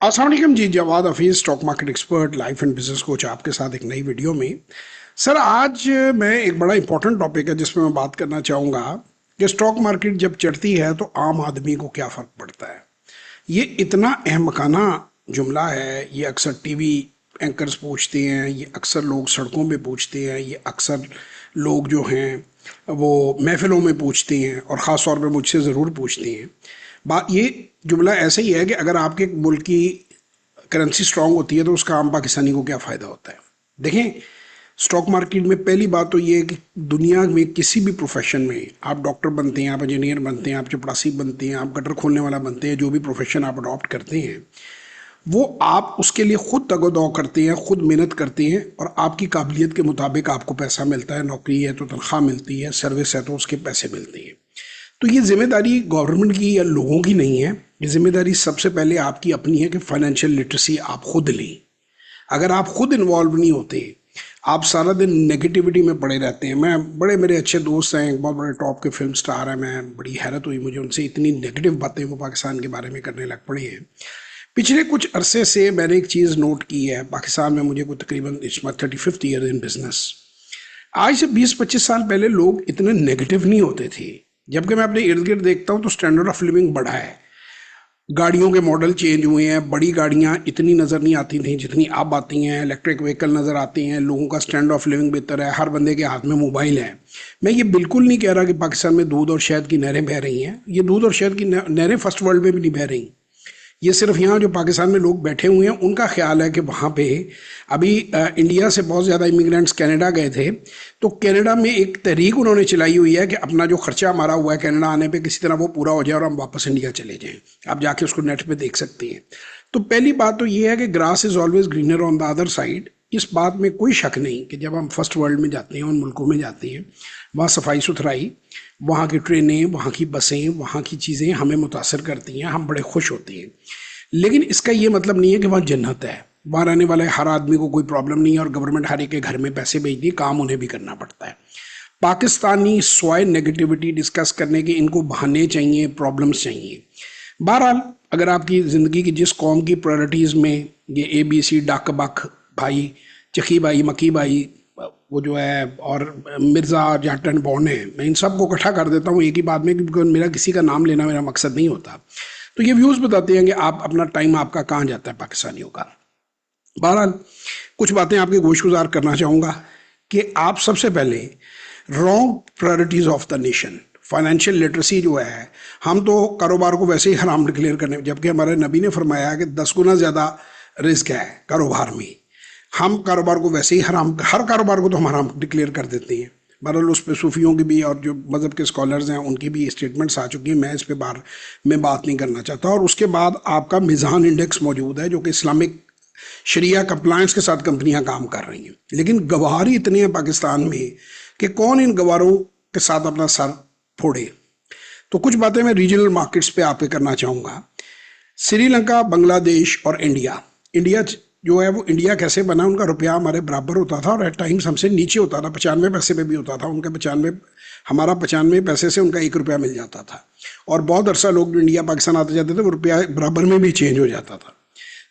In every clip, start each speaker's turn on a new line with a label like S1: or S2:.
S1: अस्सलाम वालेकुम जी। Jawad Hafeez, stock market expert, life and business coach, आपके साथ एक नई वीडियो में। सर, आज मैं एक बड़ा इंपॉर्टेंट टॉपिक है जिसमें मैं बात करना चाहूँगा कि स्टॉक मार्केट जब चढ़ती है तो आम आदमी को क्या फ़र्क पड़ता है। ये इतना अहमकाना जुमला है, ये अक्सर टीवी एंकर्स पूछते हैं, ये अक्सर लोग सड़कों पे पूछते हैं, ये अक्सर लोग जो हैं वो महफिलों में पूछते हैं और ख़ास तौर पे मुझसे ज़रूर पूछते हैं। बात ये जुमला ऐसा ही है कि अगर आपके मुल्क की करेंसी स्ट्रांग होती है तो उसका आम पाकिस्तानी को क्या फ़ायदा होता है। देखें, स्टॉक मार्केट में पहली बात तो ये है कि दुनिया में किसी भी प्रोफेशन में आप डॉक्टर बनते हैं, आप इंजीनियर बनते हैं, आप चपरासी बनते हैं, आप गटर खोलने वाला बनते हैं, जो भी प्रोफेशन आप अडॉप्ट करते हैं वो आप उसके लिए खुद तगोदौ करते हैं, खुद मेहनत करते हैं और आपकी काबिलियत के मुताबिक आपको पैसा मिलता है। नौकरी है तो तनख्वाह मिलती है, सर्विस है तो उसके पैसे मिलते हैं। तो ये जिम्मेदारी गवर्नमेंट की या लोगों की नहीं है, ये जिम्मेदारी सबसे पहले आपकी अपनी है कि फाइनेंशियल लिटरेसी आप खुद लें। अगर आप खुद इन्वॉल्व नहीं होते, आप सारा दिन नेगेटिविटी में पड़े रहते हैं। बड़े मेरे अच्छे दोस्त हैं, बहुत बड़े टॉप के फिल्म स्टार हैं, मैं बड़ी हैरत हुई मुझे उनसे, इतनी नेगेटिव बातें वो पाकिस्तान के बारे में करने लग पड़े हैं। पिछले कुछ अरसे से मैंने एक चीज़ नोट की है, पाकिस्तान में मुझे कोई तकरीबन it's my 35th year in business. आज से 20-25 साल पहले लोग इतने नेगेटिव नहीं होते थे, जबकि मैं अपने इर्द गिर्द देखता हूँ तो स्टैंडर्ड ऑफ लिविंग बढ़ा है। गाड़ियों के मॉडल चेंज हुए हैं, बड़ी गाड़ियाँ इतनी नज़र नहीं आती थी जितनी अब आती हैं, इलेक्ट्रिक व्हीकल नज़र आती हैं, लोगों का स्टैंडर्ड ऑफ लिविंग बेहतर है, हर बंदे के हाथ में मोबाइल है। मैं ये बिल्कुल नहीं कह रहा कि पाकिस्तान में दूध और शहद की नहरें बह रही हैं, ये दूध और शहद की नहरें फर्स्ट वर्ल्ड में भी नहीं बह रही। ये सिर्फ यहाँ जो पाकिस्तान में लोग बैठे हुए हैं उनका ख्याल है कि वहाँ पे अभी इंडिया से बहुत ज़्यादा इमिग्रेंट्स कनाडा गए थे, तो कनाडा में एक तहरीक उन्होंने चलाई हुई है कि अपना जो खर्चा हमारा हुआ है कनाडा आने पे किसी तरह वो पूरा हो जाए और हम वापस इंडिया चले जाएं। आप जाके उसको नेट पे देख सकते हैं। तो पहली बात तो ये है कि grass is always greener on the other side. इस बात में कोई शक नहीं कि जब हम फर्स्ट वर्ल्ड में जाते हैं, उन मुल्कों में जाते हैं, वहाँ सफाई सुथराई, वहाँ की ट्रेनें, वहाँ की बसें, वहाँ की चीज़ें हमें मुतासर करती हैं, हम बड़े खुश होते हैं। लेकिन इसका ये मतलब नहीं है कि वहाँ जन्नत है, वहाँ रहने वाले हर आदमी को कोई प्रॉब्लम नहीं है और गवर्नमेंट हर एक के घर में पैसे भेजती है, काम उन्हें भी करना पड़ता है। पाकिस्तानी स्वाय नेगेटिविटी डिस्कस करने के इनको बहाने चाहिए, प्रॉब्लम्स चाहिए। बहरहाल, अगर आपकी ज़िंदगी की जिस कौम की प्रायोरिटीज़ में ये ABC डक बक भाई, चखी भाई, मकी भाई, वो जो है, और मिर्ज़ा जट एंड बॉन्ड है, मैं इन सब को इकट्ठा कर देता हूँ एक ही बात में, क्योंकि मेरा किसी का नाम लेना मेरा मकसद नहीं होता। तो ये व्यूज़ बताते हैं कि आप अपना टाइम आपका कहाँ जाता है पाकिस्तानियों का। बहरहाल, कुछ बातें आपके गोशगुजार करना चाहूँगा कि आप सबसे पहले wrong priorities of the nation, financial literacy जो है, हम तो कारोबार को वैसे ही हराम डिक्लेयर करने, जबकि हमारे नबी ने फरमाया कि 10 गुना ज़्यादा रिस्क है कारोबार में। हम कारोबार को वैसे ही हराम, हर कारोबार को तो हम हराम डिक्लेयर कर देते हैं। बहरहाल उस पर सूफियों की भी और जो मज़हब के स्कॉलर्स हैं उनकी भी स्टेटमेंट्स आ चुकी हैं, मैं इस पे में बात नहीं करना चाहता। और उसके बाद आपका मिज़ान इंडेक्स मौजूद है जो कि इस्लामिक शरिया कंप्लायंस के साथ कंपनियां काम कर रही हैं, लेकिन गवार ही इतने हैं पाकिस्तान में कि कौन इन गवारों के साथ अपना सर फोड़े। तो कुछ बातें मैं रीजनल मार्केट्स पे आप पे करना चाहूँगा। श्रीलंका, बांग्लादेश और इंडिया। इंडिया जो है वो इंडिया कैसे बना, उनका रुपया हमारे बराबर होता था और एट टाइम्स हमसे नीचे होता था, 95 पैसे पे भी होता था उनका 95, हमारा 95 पैसे से उनका 1 रुपया मिल जाता था। और बहुत अरसा लोग जो इंडिया पाकिस्तान आते जाते थे वो रुपया बराबर में भी चेंज हो जाता था।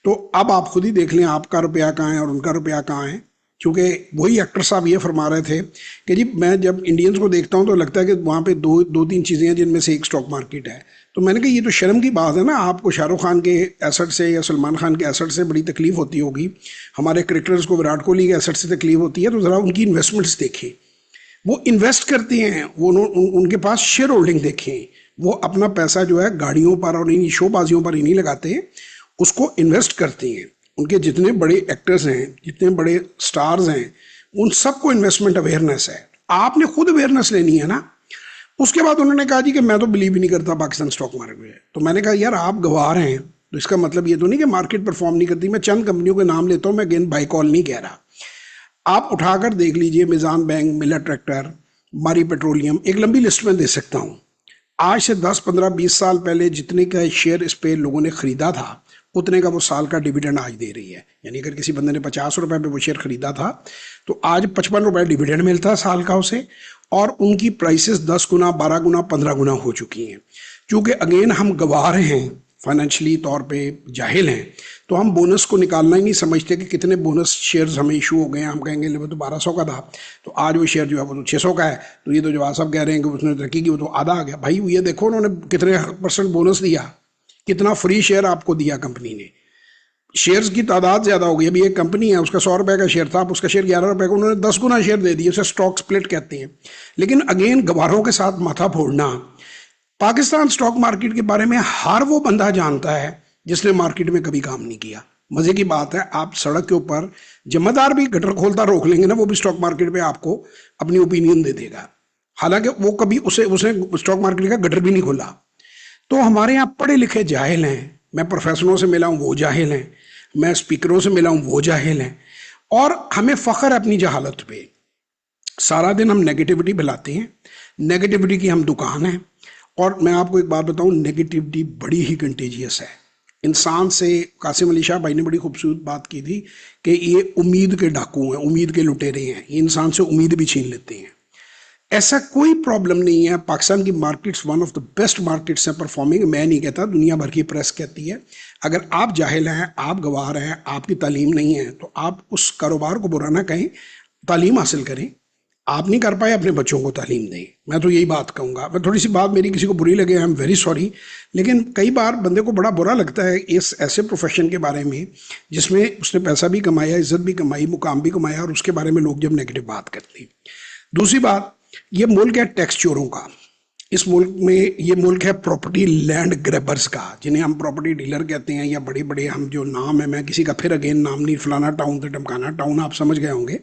S1: तो अब आप खुद ही देख लें आपका रुपया कहाँ है और उनका रुपया कहाँ है, क्योंकि वही एक्टर साहब ये फरमा रहे थे कि जी मैं जब इंडियंस को देखता हूँ तो लगता है कि वहाँ पे दो तीन चीज़ें हैं जिनमें से एक स्टॉक मार्केट है। तो मैंने कहा ये तो शर्म की बात है ना, आपको शाहरुख खान के एसेट से या सलमान खान के एसेट से बड़ी तकलीफ होती होगी, हमारे क्रिकेटर्स को विराट कोहली के एसेट से तकलीफ होती है, तो ज़रा उनकी इन्वेस्टमेंट्स देखें, वो इन्वेस्ट करते हैं, वो उनके पास शेयर होल्डिंग देखें, वो अपना पैसा जो है गाड़ियों पर और इन शोबाजियों पर ही नहीं लगाते, उसको इन्वेस्ट करते हैं। उनके जितने बड़े एक्टर्स हैं, जितने बड़े स्टार्स हैं, उन सबको इन्वेस्टमेंट अवेयरनेस है, आपने खुद अवेयरनेस लेनी है ना। उसके बाद उन्होंने कहा जी कि मैं तो बिलीव ही नहीं करता पाकिस्तान स्टॉक मार्केट में। तो मैंने कहा यार आप गवार हैं तो इसका मतलब ये तो नहीं कि मार्केट परफॉर्म नहीं करती। मैं चंद कंपनियों के नाम लेता हूँ, मैं अगेन बाई कॉल नहीं कह रहा। आप उठाकर देख लीजिए, मिजान बैंक, मिलर ट्रैक्टर, मारी पेट्रोलियम, एक लंबी लिस्ट में दे सकता हूँ। आज से 10, 15, 20 साल पहले जितने का शेयर इस पे लोगों ने खरीदा था उतने का वो साल का डिविडेंड आज दे रही है। यानी अगर किसी बंदे ने 50 रुपए पे वो शेयर खरीदा था तो आज 55 रुपए डिविडेंड मिलता है साल का उसे, और उनकी प्राइसेस 10 गुना, 12 गुना, 15 गुना हो चुकी हैं। क्योंकि अगेन हम गवार हैं फाइनेंशियली तौर पे जाहिल हैं, तो हम बोनस को निकालना ही नहीं समझते कि कितने बोनस शेयर्स हमें इशू हो गए हैं। हम कहेंगे वो तो 1200 का था, तो आज वो शेयर जो है वो तो 600 का है। तो ये तो जवाब साहब कह रहे हैं कि उसने तरक्की की, वो तो आधा आ गया। भाई ये देखो उन्होंने कितने % बोनस दिया, कितना फ्री शेयर आपको दिया कंपनी ने। शेयर्स की तादाद ज़्यादा हो गई। अभी एक कंपनी है, उसका 100 रुपये का शेयर था, उसका शेयर 11 रुपये का, उन्होंने 10 गुना शेयर दे दिए। उसे स्टॉक स्प्लिट कहते हैं। लेकिन अगेन गवारों के साथ माथा फोड़ना। पाकिस्तान स्टॉक मार्केट के बारे में हर वो बंदा जानता है जिसने मार्केट में कभी काम नहीं किया। मजे की बात है, आप सड़क के ऊपर जमादार भी गटर खोलता रोक लेंगे ना, वो भी स्टॉक मार्केट पे आपको अपनी ओपिनियन दे देगा, हालांकि वो कभी उसने स्टॉक मार्केट का गटर भी नहीं खोला। तो हमारे यहाँ पढ़े लिखे जाहिल हैं। मैं प्रोफेसरों से मिला हूँ, वो जाहिल हैं। मैं स्पीकरों से मिला हूँ, वो जाहिल हैं। और हमें फख्र है अपनी जहालत पे। सारा दिन हम नेगेटिविटी फैलाते हैं, नेगेटिविटी की हम दुकान है। और मैं आपको एक बात बताऊं, नेगेटिविटी बड़ी ही कंटेजियस है इंसान से। कासिम अली शाह भाई ने बड़ी खूबसूरत बात की थी कि ये उम्मीद के डाकू हैं, उम्मीद के लुटेरे हैं, ये इंसान से उम्मीद भी छीन लेते हैं। ऐसा कोई प्रॉब्लम नहीं है। पाकिस्तान की markets one of the best markets हैं परफॉर्मिंग। मैं नहीं कहता, दुनिया भर की प्रेस कहती है। अगर आप जाहिल हैं, आप गवार हैं, आपकी तालीम नहीं है, तो आप उस कारोबार को बुरा ना कहें, तालीम हासिल करें। आप नहीं कर पाए, अपने बच्चों को तालीम दें। मैं तो यही बात कहूँगा। मैं थोड़ी सी बात मेरी किसी को बुरी लगे, आई एम वेरी सॉरी, लेकिन कई बार बंदे को बड़ा बुरा लगता है इस ऐसे प्रोफेशन के बारे में जिसमें उसने पैसा भी कमाया, इज्जत भी कमाई, मुकाम भी कमाया, और उसके बारे में लोग जब नेगेटिव बात करते हैं। दूसरी बात, ये मुल्क है टैक्स चोरों का। इस मुल्क में, ये मुल्क है प्रॉपर्टी लैंड ग्रैबर्स का, जिन्हें हम प्रॉपर्टी डीलर कहते हैं, या बड़े बड़े हम जो नाम है, मैं किसी का फिर अगेन नाम नहीं, फलाना टाउन तो टमकाना टाउन, आप समझ गए होंगे।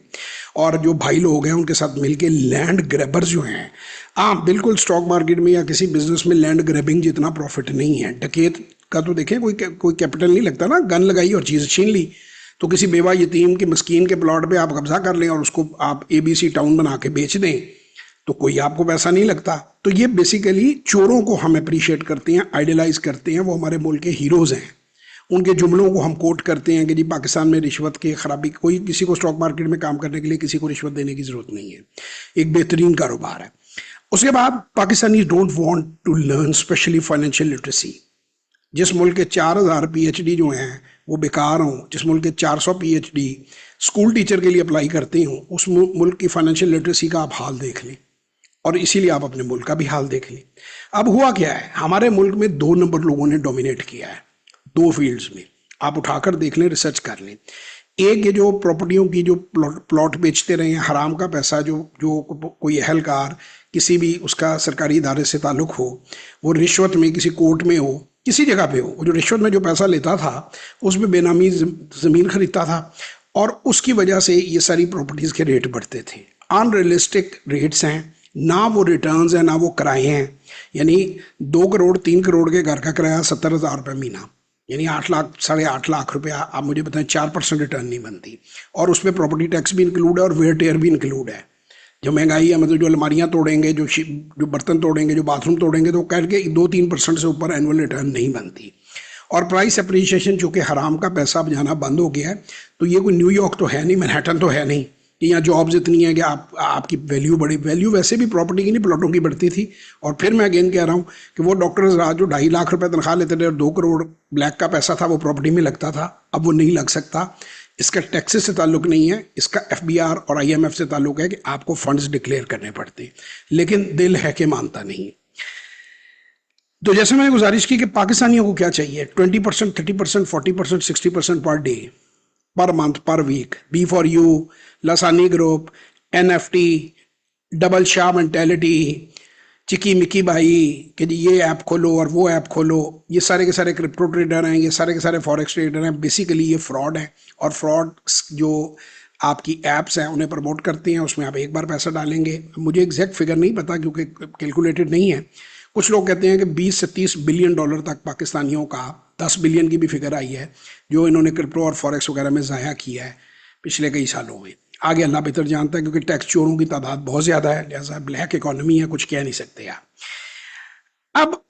S1: और जो भाई लोग हैं उनके साथ मिलके लैंड ग्रैबर्स जो हैं, हाँ बिल्कुल, स्टॉक मार्केट में या किसी बिजनेस में लैंड ग्रैबिंग जितना प्रॉफिट नहीं है। डकैत का तो देखें, कोई कैपिटल नहीं लगता ना, गन लगाई और चीज़ छीन ली। तो किसी बेवा यतीम के मस्कीन के प्लॉट पे आप कब्जा कर लें और उसको आप ABC टाउन बना के बेच दें, तो कोई आपको पैसा नहीं लगता। तो ये बेसिकली चोरों को हम अप्रिशिएट करते हैं, आइडियलाइज करते हैं, वो हमारे मुल्क के हीरोज़ हैं। उनके जुमलों को हम कोट करते हैं कि जी पाकिस्तान में रिश्वत की खराबी, कोई किसी को स्टॉक मार्केट में काम करने के लिए किसी को रिश्वत देने की ज़रूरत नहीं है। एक बेहतरीन कारोबार है। उसके बाद Pakistani don't want to learn specially financial literacy. जिस मुल्क के 4000 PhD जो हैं वो बेकार हों, जिस मुल्क के 400 PhD स्कूल टीचर के लिए अप्लाई करते हों, उस मुल्क की फाइनेंशियल लिटरेसी का आप हाल देख लें, और इसीलिए आप अपने मुल्क का भी हाल देख लें। अब हुआ क्या है, हमारे मुल्क में 2 नंबर लोगों ने डोमिनेट किया है 2 फील्ड्स में। आप उठाकर देख लें, रिसर्च कर लें। एक, ये जो प्रॉपर्टियों की जो प्लॉट बेचते रहे हैं, हराम का पैसा, जो कोई अहलकार किसी भी उसका सरकारी इदारे से ताल्लुक हो, वो रिश्वत में किसी कोर्ट में हो, किसी जगह पे हो, वो जो रिश्वत में जो पैसा लेता था उसमें बेनामी ज़मीन खरीदता था, और उसकी वजह से ये सारी प्रॉपर्टीज़ के रेट बढ़ते थे। अनरियलिस्टिक रेट्स हैं, ना वो रिटर्न्स हैं, ना वो किराए हैं। यानी 2 करोड़ 3 करोड़ के घर का किराया 70,000 रुपये महीना, यानी 8 लाख 8.5 लाख रुपया। आप मुझे बताएं, 4% रिटर्न नहीं बनती, और उसमें प्रॉपर्टी टैक्स भी इंक्लूड है और वेयर टेयर भी इंक्लूड है। जो महंगाई है, मतलब जो अलमारियाँ तोड़ेंगे, जो बर्तन तोड़ेंगे, जो बाथरूम तोड़ेंगे, तो कह के 2-3% से ऊपर एनुअल रिटर्न नहीं बनती। और प्राइस अप्रिसिएशन, चूँकि हराम का पैसा अब जाना बंद हो गया है, तो ये कोई न्यूयॉर्क तो है नहीं, मैनहट्टन तो है नहीं कि यहाँ जॉब्स इतनी है कि आपकी वैल्यू बढ़े। वैल्यू वैसे भी प्रॉपर्टी की नहीं, प्लॉटों की बढ़ती थी। और फिर मैं अगेन कह रहा हूँ कि वो डॉक्टर्स राज जो 2.5 लाख रुपए तनख्वाह लेते थे और 2 करोड़ ब्लैक का पैसा था वो प्रॉपर्टी में लगता था, अब वो नहीं लग सकता। इसका टैक्सेस से ताल्लुक नहीं है, इसका FBR और IMF से ताल्लुक है कि आपको फंड्स डिक्लेयर करने पड़ते हैं, लेकिन दिल है कि मानता नहीं। तो जैसे मैंने गुजारिश की कि पाकिस्तानियों को क्या चाहिए, 20%, 30%, 40%, 60% per day, per month, per week. B for you, Lasani group, NFT, double Shah mentality, Chiki Miki भाई कि जी ये ऐप खोलो और वो ऐप खोलो। ये सारे के सारे क्रिप्टो ट्रेडर हैं, ये सारे के सारे फॉरेक्स ट्रेडर हैं। बेसिकली ये फ्रॉड है, और फ्रॉड जो आपकी ऐप्स हैं उन्हें प्रमोट करती हैं। उसमें आप एक बार पैसा डालेंगे, मुझे एग्जैक्ट फिगर नहीं पता क्योंकि कैलकुलेटेड नहीं है। कुछ लोग कहते हैं कि 20 से 30 बिलियन डॉलर तक पाकिस्तानियों का, 10 बिलियन की भी फिगर आई है, जो इन्होंने क्रिप्टो और फॉरेक्स वगैरह में ज़ाया किया है पिछले कई सालों में। आगे अल्लाह बेहतर जानता है, क्योंकि टैक्स चोरों की तादाद बहुत ज़्यादा है, लिहाजा ब्लैक इकोनॉमी है, कुछ कह नहीं सकते आप। अब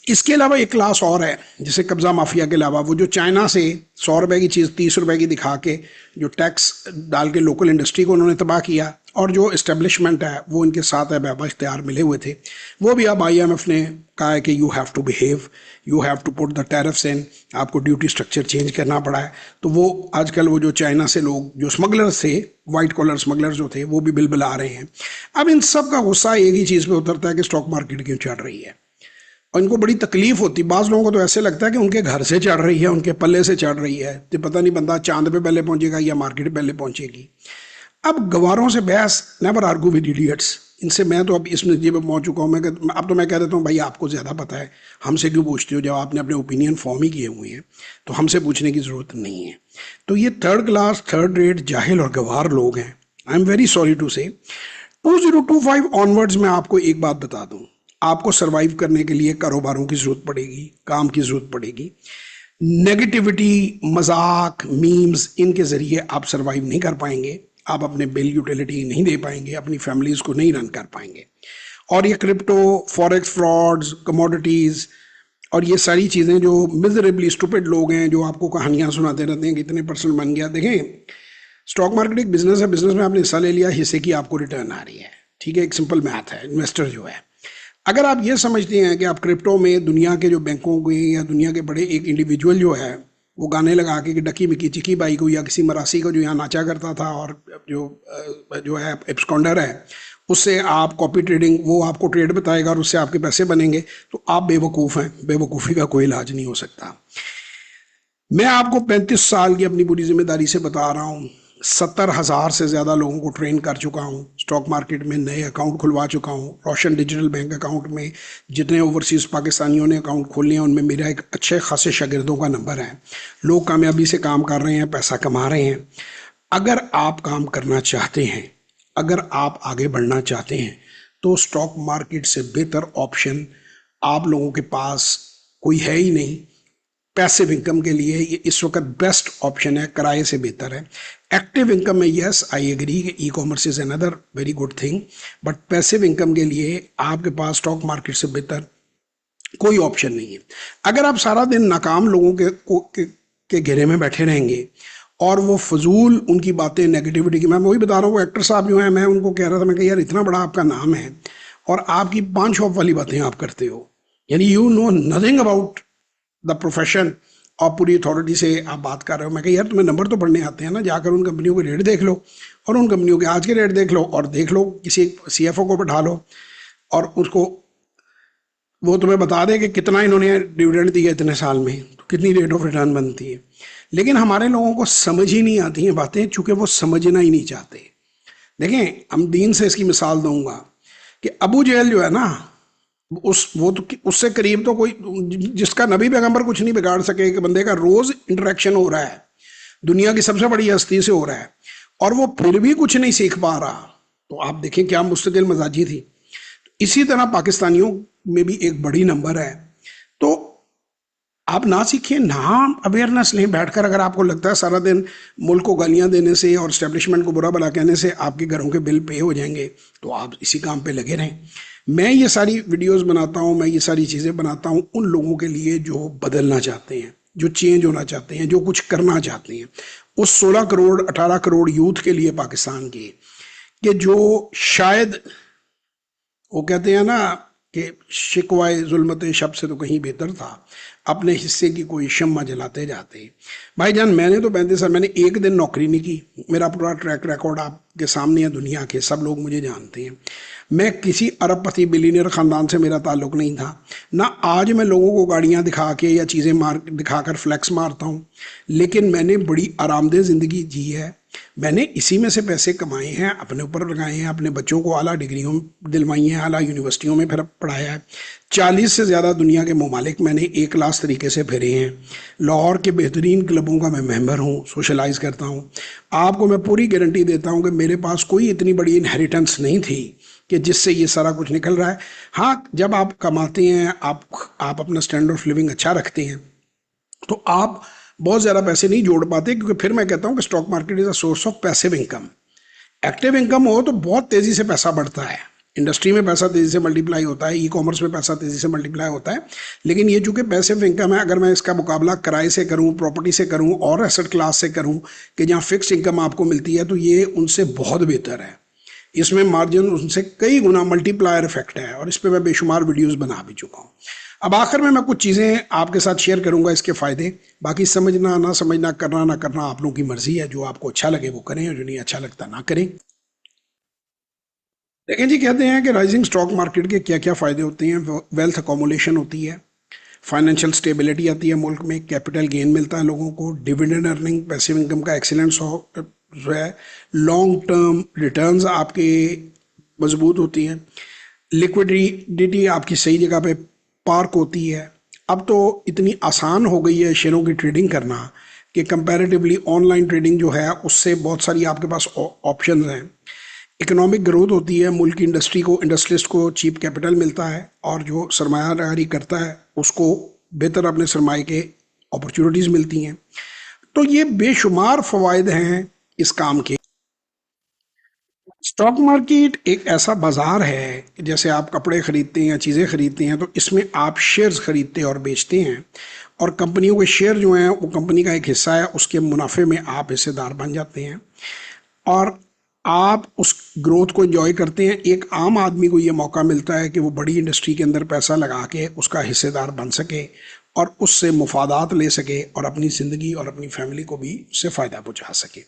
S1: इसके अलावा एक क्लास और है जिसे कब्जा माफिया के अलावा, वो जो चाइना से 100 रुपए की चीज़ 30 रुपए की दिखा के जो टैक्स डाल के लोकल इंडस्ट्री को उन्होंने तबाह किया, और जो इस्टेब्लिशमेंट है वो इनके साथ है, बाबा इख्तियार मिले हुए थे, वो भी अब IMF ने कहा है कि you have to behave, you have to put the tariffs in, आपको ड्यूटी स्ट्रक्चर चेंज करना पड़ा है। तो वो आजकल वो जो चाइना से लोग जो स्मगलर्स थे, वाइट कॉलर स्मगलर्स जो थे, वो भी बिल बुला रहे हैं। अब इन सब का गुस्सा एक ही चीज़ पे उतरता है कि स्टॉक मार्केट क्यों चढ़ रही है, और इनको बड़ी तकलीफ होती है। बाज़ लोगों को तो ऐसे लगता है कि उनके घर से चढ़ रही है, उनके पल्ले से चढ़ रही है, तो पता नहीं बंदा चांद पे पहले पहुंचेगा या मार्केट पहले पहुंचेगी। अब गवारों से बहस, नेवर आर्गू विद इडियट्स, इनसे मैं तो अब इस नतीजे पर पहुंच चुका हूँ। अब तो मैं कह देता हूँ भाई आपको ज़्यादा पता है, हमसे क्यों पूछते हो, जब आपने अपने ओपिनियन फॉर्म ही किए हुए हैं तो हमसे पूछने की ज़रूरत नहीं है। तो ये थर्ड क्लास, थर्ड रेट, जाहिल और गवार लोग हैं। I am very sorry to say 2025 onwards में आपको एक बात बता दूं, आपको सरवाइव करने के लिए कारोबारों की जरूरत पड़ेगी, काम की जरूरत पड़ेगी। नेगेटिविटी, मजाक, मीम्स, इनके जरिए आप सरवाइव नहीं कर पाएंगे, आप अपने बिल यूटिलिटी नहीं दे पाएंगे, अपनी फैमिलीज को नहीं रन कर पाएंगे। और ये क्रिप्टो, फॉरेक्स फ्रॉड्स, कमोडिटीज और ये सारी चीज़ें जो मिजरेबली स्टूपिड लोग हैं जो आपको कहानियां सुनाते रहते हैं कि इतने परसेंट बन गया। देखें, स्टॉक मार्केट एक बिजनेस है, बिजनेस में आपने हिस्सा ले लिया, हिस्से की आपको रिटर्न आ रही है, ठीक है, एक सिंपल मैथ है। इन्वेस्टर जो है, अगर आप ये समझते हैं कि आप क्रिप्टो में दुनिया के जो बैंकों के या दुनिया के बड़े एक इंडिविजुअल जो है वो गाने लगा के कि डकी मिकी चिकी बाई को या किसी मरासी को जो यहाँ नाचा करता था और जो है एब्सकॉन्डर है उससे आप कॉपी ट्रेडिंग, वो आपको ट्रेड बताएगा और उससे आपके पैसे बनेंगे, तो आप बेवकूफ़ हैं। बेवकूफ़ी का कोई इलाज नहीं हो सकता। मैं आपको 35 साल की अपनी पूरी जिम्मेदारी से बता रहा हूँ, 70,000 से ज़्यादा लोगों को ट्रेन कर चुका हूँ, स्टॉक मार्केट में नए अकाउंट खुलवा चुका हूँ। रोशन डिजिटल बैंक अकाउंट में जितने ओवरसीज़ पाकिस्तानियों ने अकाउंट खोले हैं उनमें मेरा एक अच्छे खासे शागिर्दों का नंबर है। लोग कामयाबी से काम कर रहे हैं, पैसा कमा रहे हैं। अगर आप काम करना चाहते हैं, अगर आप आगे बढ़ना चाहते हैं, तो स्टॉक मार्केट से बेहतर ऑप्शन आप लोगों के पास कोई है ही नहीं। पैसिव इनकम के लिए ये इस वक्त बेस्ट ऑप्शन है, किराए से बेहतर है। एक्टिव इनकम में yes I agree, e commerce is another very good thing, but passive income के लिए आपके पास स्टॉक मार्केट से बेहतर कोई ऑप्शन नहीं है। अगर आप सारा दिन नाकाम लोगों के घेरे में बैठे रहेंगे और वो फजूल उनकी बातें, नेगेटिविटी की, मैं वही बता रहा हूँ, वो एक्टर साहब जो हैं, मैं उनको कह रहा था, मैं कह यार इतना बड़ा आपका नाम है और आपकी पान शॉप वाली बातें आप करते हो, यानी you know nothing about the profession, और पूरी अथॉरिटी से आप बात कर रहे हो। मैं कह यार तुम्हें नंबर तो पढ़ने आते हैं ना, जाकर उन कंपनियों के रेट देख लो और उन कंपनियों के आज के रेट देख लो और देख लो किसी CFO को बैठा लो और उसको वो तुम्हें बता दे कि कितना इन्होंने डिविडेंड दिया इतने साल में, तो कितनी रेट ऑफ रिटर्न बनती है। लेकिन हमारे लोगों को समझ ही नहीं आती हैं बातें, चूंकि वो समझना ही नहीं चाहते। देखें, हम दीन से इसकी मिसाल दूंगा कि अबू जहल जो है ना, वो तो उससे करीब तो कोई, जिसका नबी पैगंबर कुछ नहीं बिगाड़ सके, कि बंदे का रोज इंटरेक्शन हो रहा है, दुनिया की सबसे बड़ी हस्ती से हो रहा है और वो फिर भी कुछ नहीं सीख पा रहा, तो आप देखें क्या मुस्तकिल मजाजी थी। इसी तरह पाकिस्तानियों में भी एक बड़ी नंबर है। तो आप ना सीखिए, ना अवेयरनेस लें बैठकर। अगर आपको लगता है सारा दिन मुल्क को गालियां देने से और स्टैब्लिशमेंट को बुरा भला कहने से आपके घरों के बिल पे हो जाएंगे, तो आप इसी काम पे लगे रहें। मैं ये सारी वीडियोस बनाता हूँ, मैं ये सारी चीज़ें बनाता हूँ उन लोगों के लिए जो बदलना चाहते हैं, जो चेंज होना चाहते हैं, जो कुछ करना चाहते हैं। उस 16 करोड़ 18 करोड़ यूथ के लिए पाकिस्तान के, कि जो शायद वो कहते हैं ना कि शिकवाए जुल्मत शब से तो कहीं बेहतर था, अपने हिस्से की कोई शम्मा जलाते जाते। भाईजान, मैंने तो 35 साल, मैंने एक दिन नौकरी नहीं की, मेरा पूरा ट्रैक रिकॉर्ड आपके सामने है, दुनिया के सब लोग मुझे जानते हैं। मैं किसी अरबपति बिलीनियर ख़ानदान से मेरा ताल्लुक नहीं था, ना आज मैं लोगों को गाड़ियाँ दिखा के या चीज़ें मार दिखाकर फ्लैक्स मारता हूँ, लेकिन मैंने बड़ी आरामदेह ज़िंदगी जी है। मैंने इसी में से पैसे कमाए हैं, अपने ऊपर लगाए हैं, अपने बच्चों को आला डिग्रियों दिलवाई हैं, आला यूनिवर्सिटियों में फिर पढ़ाया है। 40 से ज़्यादा दुनिया के ममालिक मैंने एक क्लास तरीके से फिरे हैं। लाहौर के बेहतरीन क्लबों का मैं मेंबर हूँ, सोशलाइज करता हूँ। आपको मैं पूरी गारंटी देता हूँ कि मेरे पास कोई इतनी बड़ी इनहेरिटेंस नहीं थी कि जिससे ये सारा कुछ निकल रहा है। हाँ, जब आप कमाते हैं, आप अपना स्टैंडर्ड ऑफ लिविंग अच्छा रखते हैं, तो आप बहुत ज़्यादा पैसे नहीं जोड़ पाते, क्योंकि फिर मैं कहता हूँ कि stock market is a source of passive income. Active income हो तो बहुत तेज़ी से पैसा बढ़ता है, इंडस्ट्री में पैसा तेजी से मल्टीप्लाई होता है, ई कॉमर्स में पैसा तेजी से मल्टीप्लाई होता है, लेकिन ये चूंकि पैसिव इनकम है, अगर मैं इसका मुकाबला किराए से करूं, प्रॉपर्टी से करूं और एसेट क्लास से करूं कि जहां फिक्स इनकम आपको मिलती है, तो ये उनसे बहुत बेहतर है। इसमें मार्जिन उनसे कई गुना मल्टीप्लायर इफेक्ट है, और इस पर मैं बेशुमार वीडियोस बना भी चुका हूँ। अब आखिर में मैं कुछ चीज़ें आपके साथ शेयर करूंगा इसके फ़ायदे। बाकी समझना ना समझना, करना ना करना आप लोगों की मर्जी है। जो आपको अच्छा लगे वो करें, और जो नहीं अच्छा लगता ना करें। लेकिन जी, कहते हैं कि राइजिंग स्टॉक मार्केट के क्या क्या फ़ायदे होते हैं। वेल्थ अकोमोलेशन होती है, फाइनेंशियल स्टेबिलिटी आती है मुल्क में, कैपिटल गेन मिलता है लोगों को, डिविडेंड अर्निंग, पैसिव इनकम का एक्सीलेंस जो है, लॉन्ग टर्म रिटर्न्स आपके मजबूत होती हैं, लिक्विडिटी आपकी सही जगह पे पार्क होती है। अब तो इतनी आसान हो गई है शेयरों की ट्रेडिंग करना कि कंपैरेटिवली ऑनलाइन ट्रेडिंग जो है उससे बहुत सारी आपके पास ऑप्शंस हैं। इकोनॉमिक ग्रोथ होती है, मुल्क की इंडस्ट्री को, इंडस्ट्रियलिस्ट को चीप कैपिटल मिलता है, और जो सरमायादारी करता है उसको बेहतर अपने सरमाए के अपॉर्चुनिटीज़ मिलती हैं। तो ये बेशुमार फ़वाइद हैं इस काम के। स्टॉक मार्केट एक ऐसा बाजार है कि जैसे आप कपड़े खरीदते हैं या चीज़ें खरीदते हैं, तो इसमें आप शेयर्स खरीदते और बेचते हैं, और कंपनियों के शेयर जो हैं वो कंपनी का एक हिस्सा है, उसके मुनाफे में आप हिस्सेदार बन जाते हैं, और आप उस ग्रोथ को एंजॉय करते हैं। एक आम आदमी को ये मौका मिलता है कि वो बड़ी इंडस्ट्री के अंदर पैसा लगा के उसका हिस्सेदार बन सके, और उससे मुफादात ले सके, और अपनी ज़िंदगी और अपनी फैमिली को भी उससे फ़ायदा पहुंचा सके।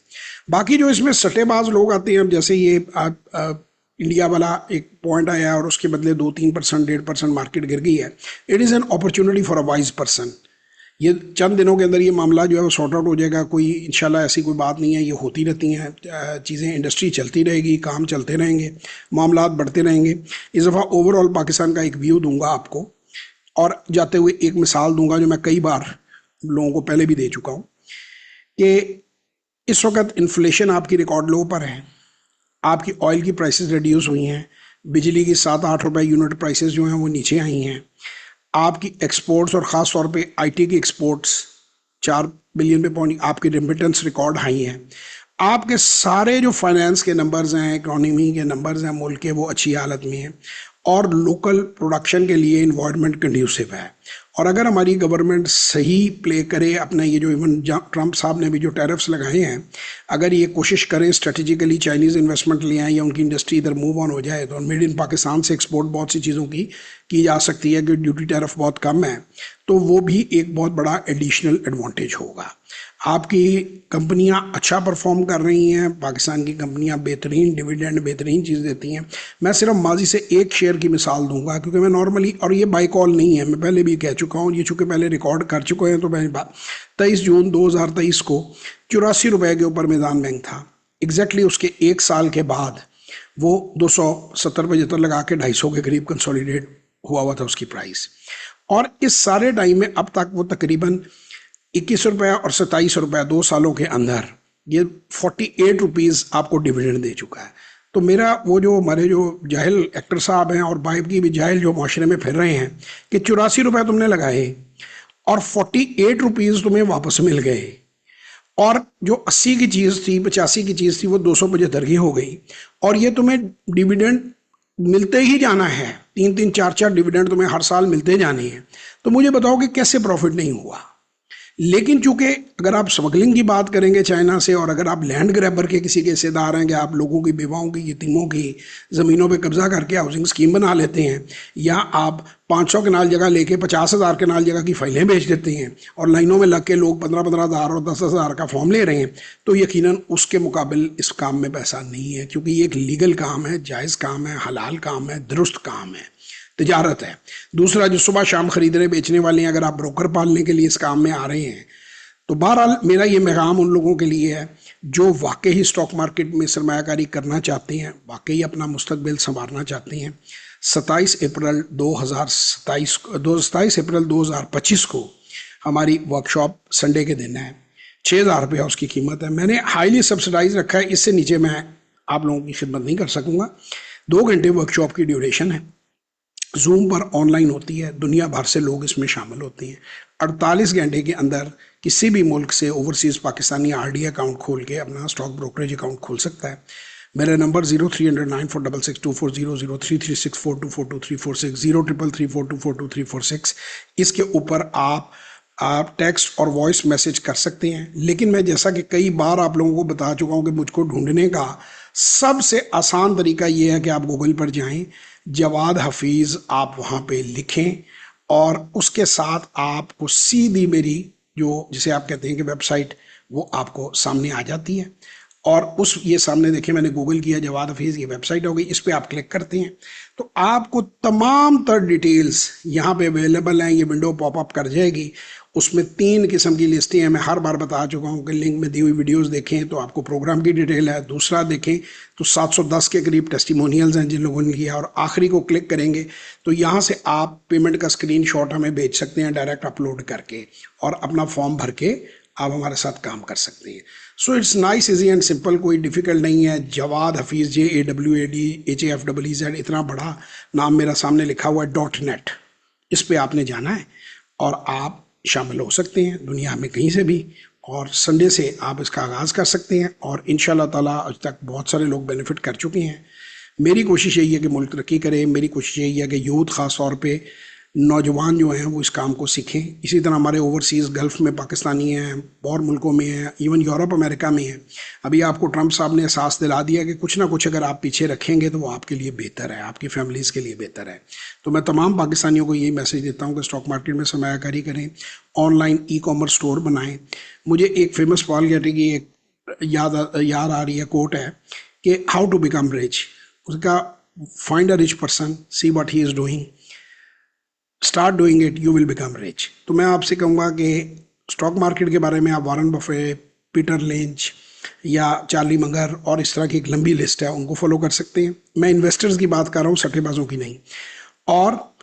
S1: बाकी जो इसमें सट्टेबाज लोग आते हैं, अब जैसे ये इंडिया वाला एक पॉइंट आया और उसके बदले 2-3%, 1.5% मार्केट गिर गई है। It is an opportunity for a wise person. ये चंद दिनों के अंदर ये मामला जो है वो सॉर्ट आउट हो जाएगा। कोई इंशाल्लाह ऐसी कोई बात नहीं है, ये होती रहती हैं चीज़ें, इंडस्ट्री चलती रहेगी, काम चलते रहेंगे, मामलात बढ़ते रहेंगे। इस दफ़ा ओवरऑल पाकिस्तान का एक व्यू दूंगा आपको, और जाते हुए एक मिसाल दूंगा जो मैं कई बार लोगों को पहले भी दे चुका हूँ, कि इस वक्त इन्फ्लेशन आपकी रिकॉर्ड लो पर है, आपकी ऑयल की प्राइसेस रिड्यूस हुई हैं, बिजली की 7-8 रुपए यूनिट प्राइसेस जो हैं वो नीचे आई हैं, आपकी एक्सपोर्ट्स और ख़ास तौर पे आईटी की एक्सपोर्ट्स 4 बिलियन पे पहुंची, आपकी रेमिटेंस रिकॉर्ड हाई हैं, आपके सारे जो फाइनेंस के नंबर्स हैं, इकोनॉमी के नंबर्स हैं मुल्क के, वो अच्छी हालत में हैं, और लोकल प्रोडक्शन के लिए इन्वायरमेंट कंड्यूसिव है। और अगर हमारी गवर्नमेंट सही प्ले करे अपने, ये जो इवन ट्रंप साहब ने भी जो टैरिफ्स लगाए हैं, अगर ये कोशिश करें स्ट्रेटेजिकली चाइनीज़ इन्वेस्टमेंट ले आए या उनकी इंडस्ट्री इधर मूव ऑन हो जाए, तो मेड इन पाकिस्तान से एक्सपोर्ट बहुत सी चीज़ों की जा सकती है कि ड्यूटी टैरिफ बहुत कम है, तो वो भी एक बहुत बड़ा एडिशनल एडवांटेज होगा। आपकी कंपनियां अच्छा परफॉर्म कर रही हैं, पाकिस्तान की कंपनियां बेहतरीन डिविडेंड, बेहतरीन चीज़ देती हैं। मैं सिर्फ माजी से एक शेयर की मिसाल दूंगा, क्योंकि मैं नॉर्मली, और ये बाई कॉल नहीं है, मैं पहले भी कह चुका हूँ, ये चूँकि पहले रिकॉर्ड कर चुके हैं, तो मैं 23 जून 2023 को 84 रुपये के ऊपर मैदान बैंक था। एग्जैक्टली उसके एक साल के बाद वो 270-75 लगा के 250 के करीब कंसोलिडेट हुआ था उसकी प्राइस। और इस सारे टाइम में अब तक वो तकरीबन 21 रुपये और 27 रुपये 2 सालों के अंदर ये 48 रुपीज़ आपको डिविडेंड दे चुका है। तो मेरा वो जो हमारे जो जाहिल एक्टर साहब हैं, और बाइब की भी जाहिल जो माशरे में फिर रहे हैं, कि 84 रुपये तुमने लगाए और 48 रुपीज़ तुम्हें वापस मिल गए, और जो 80 की चीज़ थी, 85 की चीज़ थी, वो 275 की हो गई, और ये तुम्हें डिविडेंड मिलते ही जाना है, 3-3, 4-4 डिविडेंड तुम्हें हर साल मिलते जाने हैं। तो मुझे बताओ कि कैसे प्रॉफिट नहीं हुआ। लेकिन चूंकि अगर आप स्मगलिंग की बात करेंगे चाइना से, और अगर आप लैंड ग्रैबर के किसी के हिस्सेदार हैं कि आप लोगों की, बेवाओं की, यतीमों की ज़मीनों पे कब्जा करके हाउसिंग स्कीम बना लेते हैं, या आप 500 कनाल जगह लेके 50,000 कनाल जगह की फाइलें बेच देते हैं, और लाइनों में लग के लोग 15-15 हज़ार और 10-10 हज़ार का फॉर्म ले रहे हैं, तो यकीनन उसके मुकाबिल इस काम में पैसा नहीं है, क्योंकि ये एक लीगल काम है, जायज़ काम है, हलाल काम है, दुरुस्त काम है, तिजारत है। दूसरा, जो सुबह शाम खरीदने बेचने वाले हैं, अगर आप ब्रोकर पालने के लिए इस काम में आ रहे हैं, तो बहरहाल मेरा ये पैगाम उन लोगों के लिए है जो वाकई स्टॉक मार्केट में सरमायाकारी करना चाहते हैं, वाकई अपना मुस्तकबिल संवारना चाहते हैं। 27 अप्रैल 2025 को हमारी वर्कशॉप संडे के दिन है, 6,000 रुपया उसकी कीमत है। मैंने हाईली सब्सिडाइज रखा है, इससे नीचे मैं आप लोगों की खिदमत नहीं कर सकूँगा। 2 घंटे वर्कशॉप की ड्यूरेशन है, जूम पर ऑनलाइन होती है, दुनिया भर से लोग इसमें शामिल होते हैं। 48 घंटे के अंदर किसी भी मुल्क से ओवरसीज़ पाकिस्तानी आरडी अकाउंट खोल के अपना स्टॉक ब्रोकरेज अकाउंट खोल सकता है। मेरा नंबर 0309466240, 033642422346, 033342422346। इसके ऊपर आप टेक्स्ट और वॉइस मैसेज कर सकते हैं। लेकिन मैं जैसा कि कई बार आप लोगों को बता चुका हूं कि मुझको ढूंढने का सबसे आसान तरीका ये है कि आप गूगल पर जाएं, जवाद हफीज़ आप वहाँ पे लिखें और उसके साथ आपको सीधी मेरी जो जिसे आप कहते हैं कि वेबसाइट, वो आपको सामने आ जाती है। और उस ये सामने देखें, मैंने गूगल किया जवाद हफीज़, ये वेबसाइट हो गई, इस पर आप क्लिक करते हैं तो आपको तमाम तर डिटेल्स यहाँ पे अवेलेबल हैं। ये विंडो पॉपअप कर जाएगी, उसमें 3 किस्म की लिस्टें हैं। मैं हर बार बता चुका हूँ कि लिंक में दी हुई वीडियोस देखें तो आपको प्रोग्राम की डिटेल है। दूसरा देखें तो 710 के करीब टेस्टिमोनियल्स हैं जिन लोगों ने किया, और आखिरी को क्लिक करेंगे तो यहाँ से आप पेमेंट का स्क्रीनशॉट हमें भेज सकते हैं डायरेक्ट अपलोड करके, और अपना फॉर्म भर के आप हमारे साथ काम कर सकते हैं। So it's nice, easy and simple, कोई डिफिकल्ट नहीं है। जवाद हफीज़, JAWADHAFEEZ, इतना बड़ा नाम मेरा सामने लिखा हुआ है .net, इस पे आपने जाना है और आप शामिल हो सकते हैं दुनिया में कहीं से भी। और संडे से आप इसका आगाज़ कर सकते हैं और इंशाल्लाह ताला आज तक बहुत सारे लोग बेनिफिट कर चुके हैं। मेरी कोशिश यही है कि मुल्क तरक्की करे, मेरी कोशिश यही है कि यूथ ख़ास तौर पे नौजवान जो हैं वो इस काम को सीखें। इसी तरह हमारे ओवरसीज़ गल्फ़ में पाकिस्तानी हैं, और मुल्कों में हैं, इवन यूरोप अमेरिका में हैं। अभी आपको ट्रंप साहब ने एहसास दिला दिया कि कुछ ना कुछ अगर आप पीछे रखेंगे तो वो आपके लिए बेहतर है, आपकी फैमिलीज़ के लिए बेहतर है। तो मैं तमाम पाकिस्तानियों को यही मैसेज देता हूँ कि स्टॉक मार्केट में सरमायाकारी करें, ऑनलाइन ई-कॉमर्स स्टोर बनाएं। मुझे एक फेमस पॉल गेटी की एक याद आ रही है, कोट है कि हाउ टू बिकम रिच। उसका find a rich person, see what he is doing, start doing it, you will become rich. तो मैं आपसे कहूँगा कि स्टॉक मार्केट के बारे में आप वॉरेन बफेट, पीटर लिंच या चार्ली मंगर और इस तरह की एक लंबी लिस्ट है, उनको फॉलो कर सकते हैं। मैं इन्वेस्टर्स की बात कर रहा हूँ, सट्टेबाजों की नहीं। और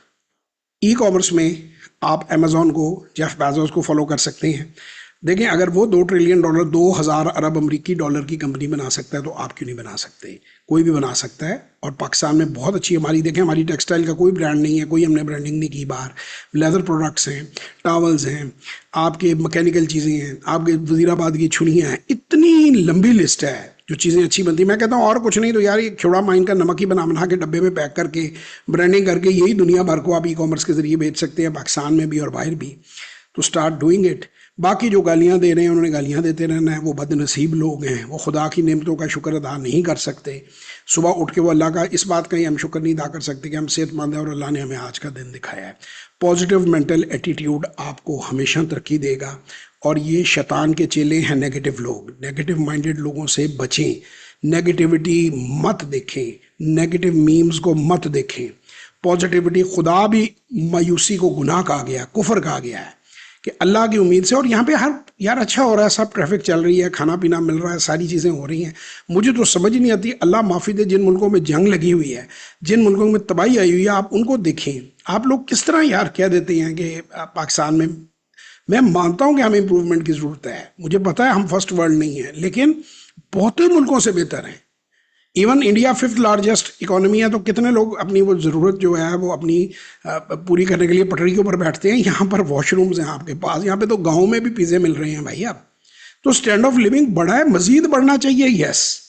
S1: ई कॉमर्स में आप अमेजोन को, जेफ बेजोस को फॉलो कर सकते हैं। देखें, अगर वो $2 ट्रिलियन 2000 अरब अमरीकी डॉलर की कंपनी बना सकता है तो आप क्यों नहीं बना सकते? कोई भी बना सकता है। और पाकिस्तान में बहुत अच्छी हमारी, देखें, हमारी टेक्सटाइल का कोई ब्रांड नहीं है, कोई हमने ब्रांडिंग नहीं की बाहर। लेदर प्रोडक्ट्स हैं, टावल्स हैं, आपके मैकेनिकल चीज़ें हैं, आपके वजीराबाद की छुरियाँ हैं, इतनी लंबी लिस्ट है जो चीज़ें अच्छी बनती। मैं कहता हूँ और कुछ नहीं तो यार ये छोड़ा माइन का नमक ही बना बना के डब्बे में पैक करके ब्रांडिंग करके यही दुनिया भर को आप ई कॉमर्स के जरिए बेच सकते हैं, पाकिस्तान में भी और बाहर भी। तो स्टार्ट डूइंग इट। बाकी जो गालियाँ दे रहे हैं उन्होंने गालियाँ देते रहना है, वो बदनसीब लोग हैं, वो खुदा की नेमतों का शुक्र अदा नहीं कर सकते। सुबह उठ के वो अल्लाह का इस बात का ही हम शुक्र नहीं अदा कर सकते कि हम सेहतमंद हैं और अल्लाह ने हमें आज का दिन दिखाया है। पॉजिटिव मेंटल एटीट्यूड आपको हमेशा तरक्की देगा। और ये शैतान के चेले हैं नेगेटिव लोग, नेगेटिव माइंडेड लोगों से बचें, नेगेटिविटी मत देखें, नेगेटिव मीम्स को मत देखें। पॉजिटिविटी, खुदा भी मायूसी को गुनाह कहा गया, कुफर कहा गया है कि अल्लाह की उम्मीद से। और यहाँ पे हर यार अच्छा हो रहा है, सब ट्रैफिक चल रही है, खाना पीना मिल रहा है, सारी चीज़ें हो रही हैं। मुझे तो समझ नहीं आती, अल्लाह माफ़ी दे, जिन मुल्कों में जंग लगी हुई है, जिन मुल्कों में तबाही आई हुई है, आप उनको देखें। आप लोग किस तरह यार कह देते हैं कि पाकिस्तान में, मैं मानता हूँ कि हमें इम्प्रूवमेंट की ज़रूरत है, मुझे पता है हम फर्स्ट वर्ल्ड नहीं है, लेकिन बहुत मुल्कों से बेहतर हैं। Even India 5th largest economy है, तो कितने लोग अपनी वो ज़रूरत जो है वो अपनी पूरी करने के लिए पटरी के ऊपर बैठते हैं। यहाँ पर वॉशरूम्स हैं आपके पास, यहाँ पे तो गाँव में भी पिज़्ज़े मिल रहे हैं भाई। अब तो स्टैंड ऑफ लिविंग बढ़ा है, मजीद बढ़ना चाहिए, यस,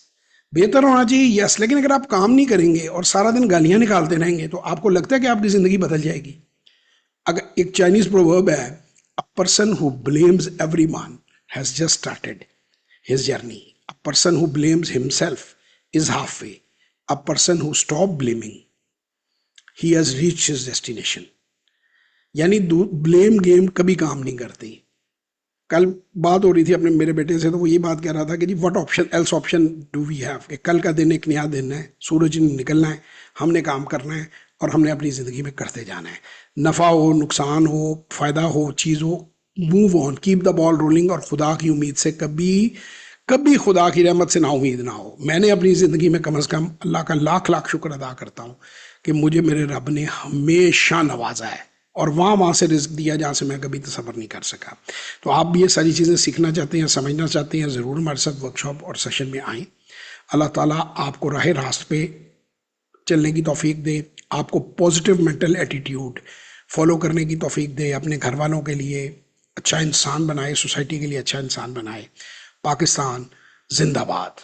S1: बेहतर होना चाहिए, यस। लेकिन अगर आप काम नहीं करेंगे और सारा दिन गालियाँ निकालते रहेंगे तो आपको लगता है कि आपकी ज़िंदगी बदल जाएगी? अगर एक चाइनीज़ प्रोवर्ब है, a person who blames every one has just started his journey, a person who blames himself is halfway. A person who stop blaming, he has reached his destination. यानी ब्लेम गेम कभी काम नहीं करती। कल बात हो रही थी अपने मेरे बेटे से, तो वो ये बात कह रहा था कि जी what option else option do we have, कि कल का दिन एक नया दिन है, सूरज ने निकलना है, हमने काम करना है और हमने अपनी ज़िंदगी में करते जाना है। नफ़ा हो, नुकसान हो, फ़ायदा हो, चीज़ हो, move on, keep the ball rolling. और खुदा की उम्मीद से कभी कभी खुदा की रहमत से ना उम्मीद ना हो। मैंने अपनी ज़िंदगी में कम से कम अल्लाह का लाख लाख शुक्र अदा करता हूँ कि मुझे मेरे रब ने हमेशा नवाजा है और वहाँ से रिस्क दिया जहाँ से मैं कभी तसव्वुर नहीं कर सका। तो आप भी ये सारी चीज़ें सीखना चाहते हैं, समझना चाहते हैं, ज़रूर हमारे साथ वर्कशॉप और सेशन में आएँ। अल्लाह ताला आपको राह रास्त पे चलने की तौफीक दे, आपको पॉजिटिव मेंटल एटीट्यूड फॉलो करने की तौफीक दे, अपने घर वालों के लिए अच्छा इंसान बनाए, सोसाइटी के लिए अच्छा इंसान बनाए। पाकिस्तान जिंदाबाद।